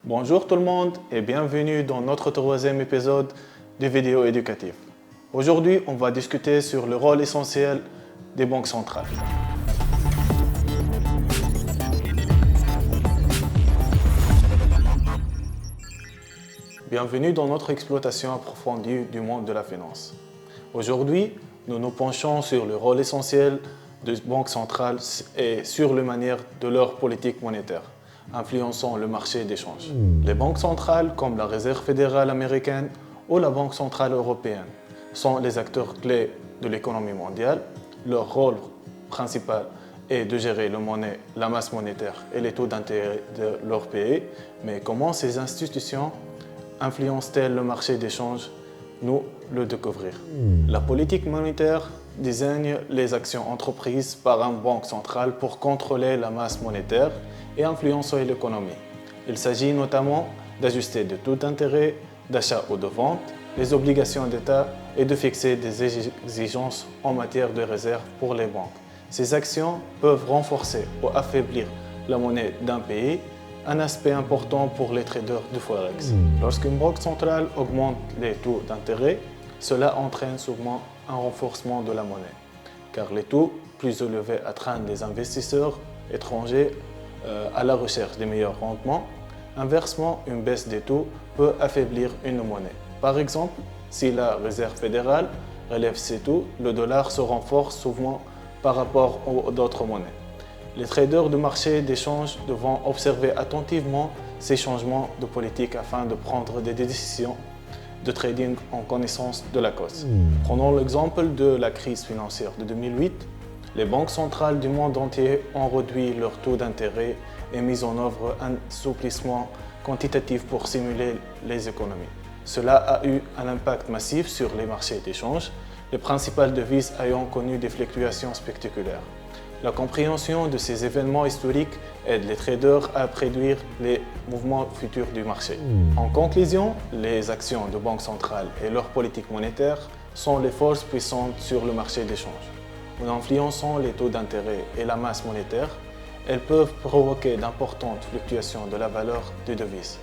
Bonjour tout le monde et bienvenue dans notre troisième épisode de vidéo éducative. Aujourd'hui, on va discuter sur le rôle essentiel des banques centrales. Bienvenue dans notre exploitation approfondie du monde de la finance. Aujourd'hui, nous nous penchons sur le rôle essentiel des banques centrales et sur la manière de leur politique monétaire, influençant le marché des changes. Les banques centrales, comme la Réserve fédérale américaine ou la Banque centrale européenne, sont les acteurs clés de l'économie mondiale. Leur rôle principal est de gérer la masse monétaire et les taux d'intérêt de leur pays. Mais comment ces institutions influencent-elles le marché des changes? Nous le découvrir. La politique monétaire désigne les actions entreprises par une banque centrale pour contrôler la masse monétaire et influencer l'économie. Il s'agit notamment d'ajuster les taux d'intérêt, d'achat ou de vente, les obligations d'État et de fixer des exigences en matière de réserve pour les banques. Ces actions peuvent renforcer ou affaiblir la monnaie d'un pays, un aspect important pour les traders de Forex. Lorsqu'une banque centrale augmente les taux d'intérêt, cela entraîne souvent un renforcement de la monnaie, car les taux plus élevés attirent les investisseurs étrangers à la recherche des meilleurs rendements. Inversement, une baisse des taux peut affaiblir une monnaie. Par exemple, si la Réserve fédérale relève ses taux, le dollar se renforce souvent par rapport aux autres monnaies. Les traders de marché d'échange devront observer attentivement ces changements de politique afin de prendre des décisions de trading en connaissance de la cause. Prenons l'exemple de la crise financière de 2008. Les banques centrales du monde entier ont réduit leur taux d'intérêt et mis en œuvre un assouplissement quantitatif pour stimuler les économies. Cela a eu un impact massif sur les marchés d'échange, les principales devises ayant connu des fluctuations spectaculaires. La compréhension de ces événements historiques aide les traders à prédire les mouvements futurs du marché. En conclusion, les actions de banques centrales et leur politique monétaire sont les forces puissantes sur le marché d'échange. En influençant les taux d'intérêt et la masse monétaire, elles peuvent provoquer d'importantes fluctuations de la valeur des devises.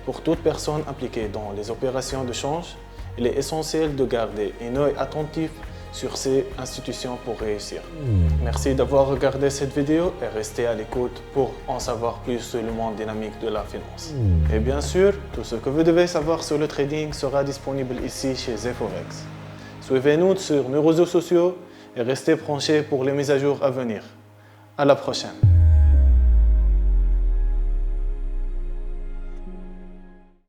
Pour toute personne impliquée dans les opérations de change, il est essentiel de garder un œil attentif sur ces institutions pour réussir. Merci d'avoir regardé cette vidéo et restez à l'écoute pour en savoir plus sur le monde dynamique de la finance. Et bien sûr, tout ce que vous devez savoir sur le trading sera disponible ici chez Forex. Suivez-nous sur nos réseaux sociaux et restez branchés pour les mises à jour à venir. À la prochaine.